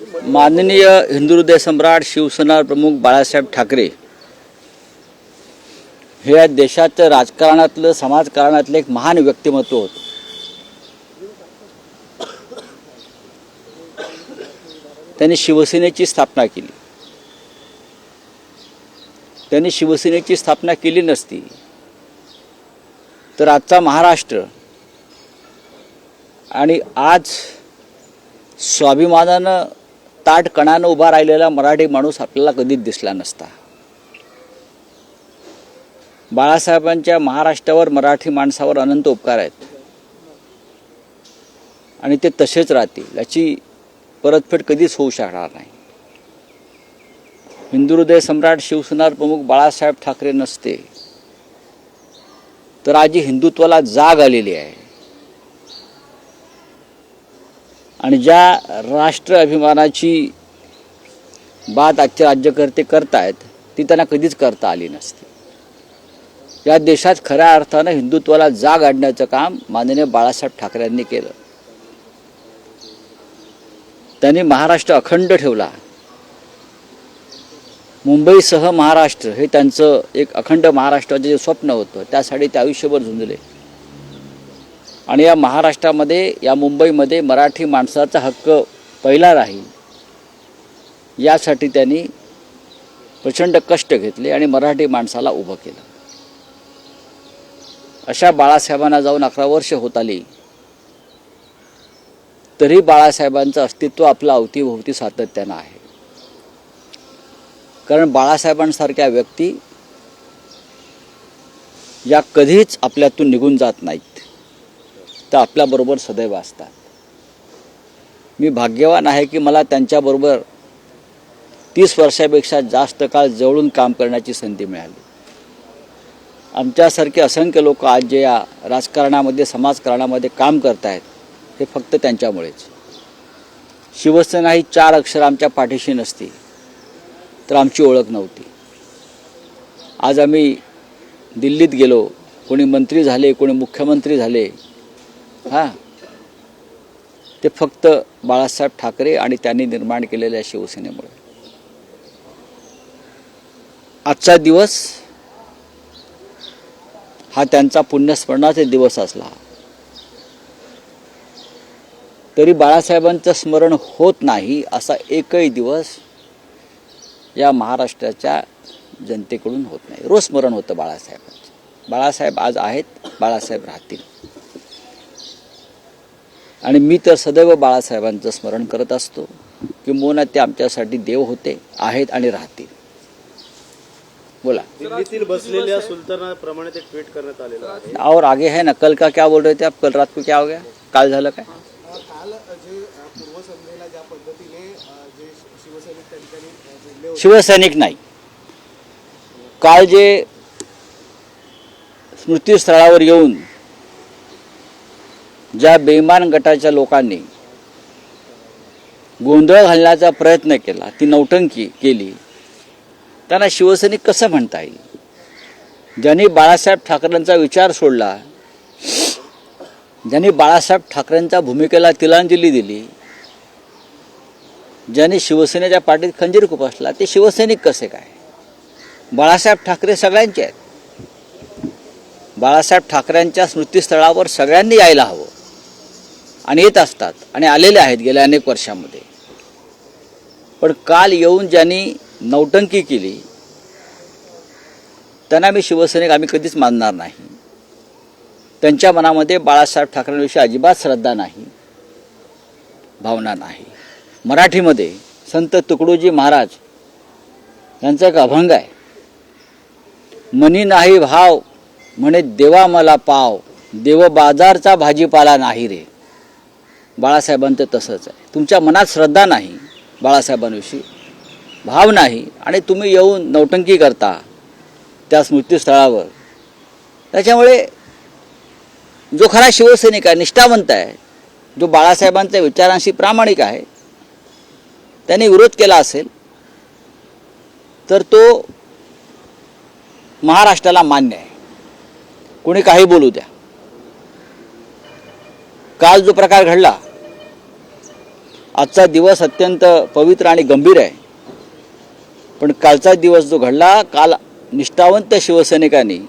माननीय हिंदू हृदय सम्राट शिवसेना प्रमुख बाळासाहेब ठाकरे हे या देशाचं राजकारणातलं समाजकारणातलं एक महान व्यक्तिमत्व होतं. त्यांनी शिवसेनेची स्थापना केली. त्यांनी शिवसेनेची स्थापना केली नसती तर आजचा महाराष्ट्र आणि आज स्वाभिमानानं ताठ कणानं उभा राहिलेला मराठी माणूस आपल्याला कधीच दिसला नसता. बाळासाहेबांच्या महाराष्ट्रावर मराठी माणसावर अनंत उपकार आहेत आणि ते तसेच राहतील. याची परतफेड कधीच होऊ शकणार नाही. हिंदू हृदय सम्राट शिवसेना प्रमुख बाळासाहेब ठाकरे नसते तर आज हिंदुत्वाला जाग आलेली आहे आणि ज्या राष्ट्र अभिमानाची बात आजचे राज्यकर्ते करतायत ती त्यांना कधीच करता आली नसती. या देशात खऱ्या अर्थानं हिंदुत्वाला जाग आणण्याचं काम माननीय बाळासाहेब ठाकरे यांनी केलं. त्यांनी महाराष्ट्र अखंड ठेवला. मुंबईसह महाराष्ट्र हे त्यांचं एक अखंड महाराष्ट्राचं जे स्वप्न होतं त्यासाठी ते आयुष्यभर झुंजले आणि या महाराष्ट्रामध्ये या मुंबईमध्ये मराठी माणसाचा हक्क पहिला राहील यासाठी त्यांनी प्रचंड कष्ट घेतले आणि मराठी माणसाला उभं केलं. अशा बाळासाहेबांना जाऊन 11 वर्ष होत आली तरी बाळासाहेबांचं अस्तित्व आपलं अवतीभोवती सातत्यानं आहे. कारण बाळासाहेबांसारख्या व्यक्ती या कधीच आपल्यातून निघून जात नाहीत, तर आपल्याबरोबर सदैव असतात. मी भाग्यवान आहे की मला त्यांच्याबरोबर 30 वर्षापेक्षा जास्त काळ जवळून काम करण्याची संधी मिळाली. आमच्यासारखे असंख्य लोक आज जे या राजकारणामध्ये समाजकारणामध्ये काम करत आहेत हे फक्त त्यांच्यामुळेच. शिवसेना ही 4 अक्षर आमच्या पाठीशी नसती तर आमची ओळख नव्हती. आज आम्ही दिल्लीत गेलो, कोणी मंत्री झाले, कोणी मुख्यमंत्री झाले, ते फक्त बाळासाहेब ठाकरे आणि त्यांनी निर्माण केलेल्या शिवसेनेमुळे. आजचा दिवस हा त्यांचा पुण्यस्मरणाचा दिवस असला तरी बाळासाहेबांचं स्मरण होत नाही असा एकही दिवस या महाराष्ट्राच्या जनतेकडून होत नाही. रोज स्मरण होतं बाळासाहेबांचं. बाळासाहेब आज आहेत, बाळासाहेब राहतील आणि मी तर सदैव बाळासाहेबांचं स्मरण करत असतो. किंबहुना ते आमच्यासाठी देव होते, आहेत आणि राहतील. बोला. दिल्लीतील बसलेल्या सुलतानाप्रमाणे ते ट्वीट करण्यात आलेलं आहे. और आगे है ना, कल का क्या बोल रहे थे आप? कल रात को क्या हो गया? काल झालं काय? काल जे पूर्वसंध्येला ज्या पद्धतीने जे शिवसैनिक त्या ठिकाणी शिवसैनिक नाही, काल जे स्मृतीस्थळावर येऊन ज्या बेईमान गटाच्या लोकांनी गोंधळ घालण्याचा प्रयत्न केला, ती नौटंकी केली, त्यांना शिवसैनिक कसं म्हणता येईल? ज्यांनी बाळासाहेब ठाकरेंचा विचार सोडला, ज्यांनी बाळासाहेब ठाकरेंच्या भूमिकेला तिलांजली दिली, ज्यांनी शिवसेनेच्या पाठीत खंजीर खुपसला, ते शिवसैनिक कसे काय? बाळासाहेब ठाकरे सगळ्यांचे आहेत. बाळासाहेब ठाकरेंच्या स्मृतीस्थळावर सगळ्यांनी यायला हवं आणि येत असतात आणि आलेले आहेत गेल्या अनेक वर्षांमध्ये. पण काल येऊन ज्यांनी नौटंकी केली त्यांना मी शिवसैनिक आम्ही कधीच मानणार नाही. त्यांच्या मनामध्ये बाळासाहेब ठाकरेंविषयी अजिबात श्रद्धा नाही, भावना नाही. मराठीमध्ये संत तुकडोजी महाराज यांचा एक अभंग आहे, मनी नाही भाव म्हणे देवा मला पाव, देव बाजारचा भाजीपाला नाही रे. बाळासाहेबांचं तसंच आहे. तुमच्या मनात श्रद्धा नाही बाळासाहेबांविषयी, भाव नाही आणि तुम्ही येऊन नौटंकी करता त्या स्मृतीस्थळावर. त्याच्यामुळे जो खरा शिवसैनिक आहे, निष्ठावंत आहे, जो बाळासाहेबांच्या विचारांशी प्रामाणिक आहे, त्यांनी विरोध केला असेल तर तो महाराष्ट्राला मान्य आहे. कोणी काही बोलू द्या. काल जो प्रकार घडला आजचा दिवस अत्यंत पवित्र आणि गंभीर आहे, पण कालचा दिवस जो घडला, काल निष्ठावंत शिवसैनिकांनी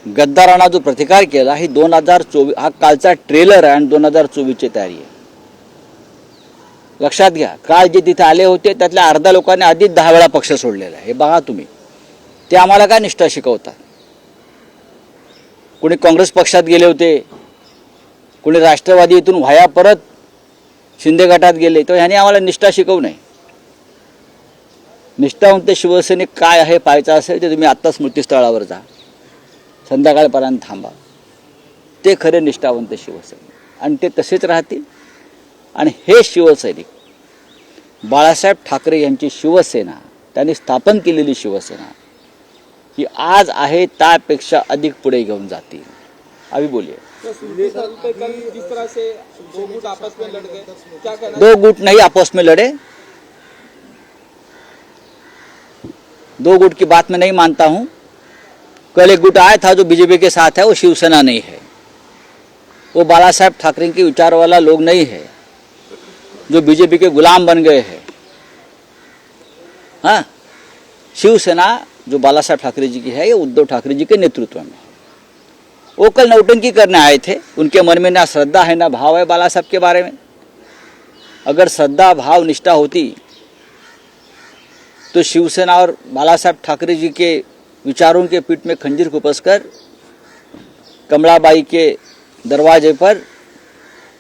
गद्दारांना जो प्रतिकार केला, ही 2024 हा कालचा ट्रेलर आहे आणि 2024ची तयारी आहे. लक्षात घ्या, काल जे तिथे आले होते त्यातल्या अर्धा लोकांनी आधीच 10 वेळा पक्ष सोडलेला आहे. हे बघा तुम्ही, ते आम्हाला काय निष्ठा शिकवतात. कोणी काँग्रेस पक्षात गेले होते, कोणी राष्ट्रवादीतून व्हाया परत शिंदे गटात गेले, तर ह्याने आम्हाला निष्ठा शिकवू नये. निष्ठावंत शिवसैनिक काय आहे पाहायचं असेल तर तुम्ही आत्ता स्मृतिस्थळावर जा, संध्याकाळपर्यंत थांबा. ते खरे निष्ठावंत शिवसैनिक आणि ते तसेच राहतील. आणि हे शिवसैनिक बाळासाहेब ठाकरे यांची शिवसेना, त्यांनी स्थापन केलेली शिवसेना ही आज आहे त्यापेक्षा अधिक पुढे घेऊन जातील. अभी बोलिए. जिस तरह से दो गुट आपस में लड़ गए, क्या कहना? दो गुट नहीं आपस में लड़े, दो गुट की बात मैं नहीं मानता हूं. कल एक गुट आया था जो बीजेपी के साथ है, वो शिवसेना नहीं है, वो बाला साहेब ठाकरे के विचार वाला लोग नहीं है, जो बीजेपी के गुलाम बन गए हैं. हाँ, शिवसेना जो बाला साहेब ठाकरे जी की है, ये उद्धव ठाकरे जी के नेतृत्व में. वो कल नौटंकी करने आए थे. उनके मन में ना श्रद्धा है ना भाव है बाला साहब के बारे में. अगर श्रद्धा भाव निष्ठा होती तो शिवसेना और बाला साहब ठाकरे जी के विचारों के पीठ में खंजीर खुपसकर कमलाबाई के दरवाजे पर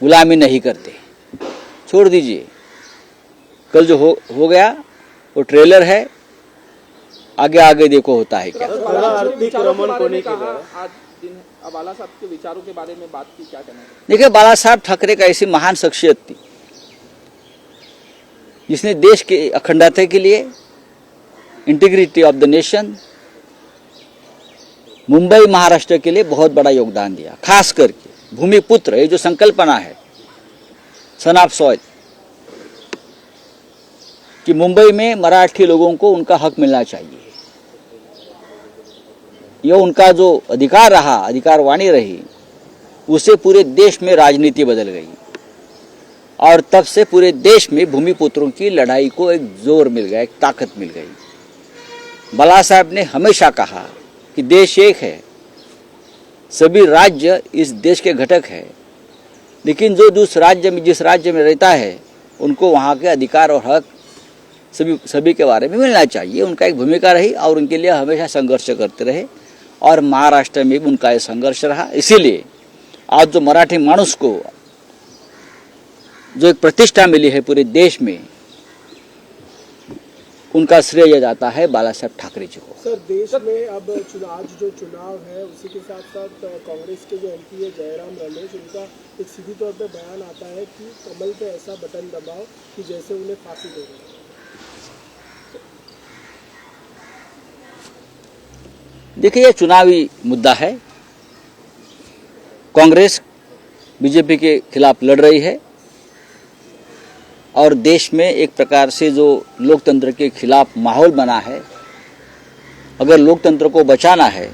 गुलामी नहीं करते. छोड़ दीजिए, कल जो हो गया वो ट्रेलर है. आगे आगे देखो होता है क्या. थोड़ा आर्थिक रमण कोणी केलं? आज दिन बाला साहब के विचारों के बारे में बात की, क्या कहना है? देखिए, बाला साहब ठाकरे का ऐसी महान शख्सियत थी जिसने देश के अखंडता के लिए, integrity of the nation, Mumbai Maharashtra के लिए बहुत बड़ा योगदान दिया. खास करके भूमिपुत्र, ये जो संकल्पना है सन ऑफ सॉइल, कि मुंबई में मराठी लोगों को उनका हक मिलना चाहिए, यह उनका जो अधिकार रहा, अधिकार वाणी रही, उससे पूरे देश में राजनीति बदल गई. और तब से पूरे देश में भूमिपुत्रों की लड़ाई को एक जोर मिल गया, एक ताकत मिल गई. बाला साहब ने हमेशा कहा कि देश एक है, सभी राज्य इस देश के घटक है, लेकिन जो जिस राज्य में रहता है उनको वहाँ के अधिकार और हक सभी के बारे में मिलना चाहिए. उनका एक भूमिका रही और उनके लिए हमेशा संघर्ष करते रहे, और महाराष्ट्र में भी उनका ये संघर्ष रहा. इसीलिए आज जो मराठी मानुस को जो एक प्रतिष्ठा मिली है पूरे देश में, उनका श्रेय जाता है बाला साहब ठाकरे जी को. सर, देश में अब आज जो चुनाव है उसी के साथ साथ कांग्रेस के जो एमपी है जयराम रमेश, उनका एक सीधी तौर पे बयान आता है कि कमल पे ऐसा बटन दबाओ कि जैसे उन्हें फांसी दे दो. देखिए, यह चुनावी मुद्दा है. कांग्रेस बीजेपी के खिलाफ लड़ रही है और देश में एक प्रकार से जो लोकतंत्र के खिलाफ माहौल बना है, अगर लोकतंत्र को बचाना है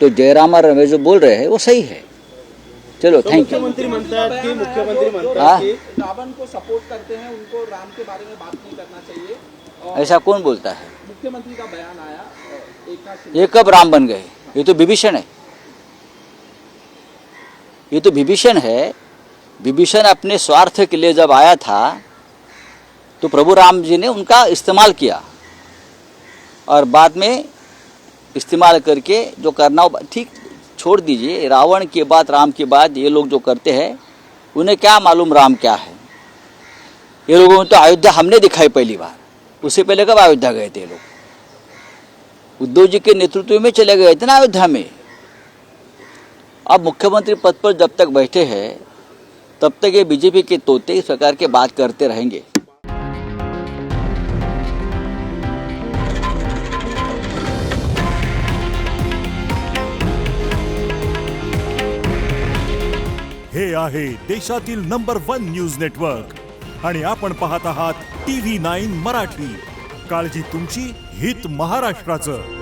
तो जयराम रमेश जो बोल रहे हैं वो सही है. चलो, थैंक यू. मुख्यमंत्री म्हणतात की रावण को सपोर्ट करते हैं, उनको राम के बारे में बात नहीं करना चाहिए. और ऐसा कौन बोलता है? मुख्यमंत्री का बयान आया, एकनाथ शिंदे. ये कब राम बन गए? ये तो विभीषण है. ये तो विभीषण है. विभीषण अपने स्वार्थ के लिए जब आया था तो प्रभु राम जी ने उनका इस्तेमाल किया, और बाद में इस्तेमाल करके जो करना हो, ठीक, छोड़ दीजिए. रावण के बाद, राम के बाद ये लोग जो करते हैं, उन्हें क्या मालूम राम क्या है. ये लोगों ने तो अयोध्या हमने दिखाई पहली बार. उससे पहले कब अयोध्या गए थे ये लोग? उद्धव जी के नेतृत्व में चले गए थे ना अयोध्या में. अब मुख्यमंत्री पद पर जब तक बैठे हैं तब तक ये बीजेपी के तोते इस प्रकार के बात करते रहेंगे. हे आहे देशातील नंबर 1 न्यूज नेटवर्क आणि आपण पाहत आहात TV9 मराठी. काळजी तुमची, हित महाराष्ट्राचं.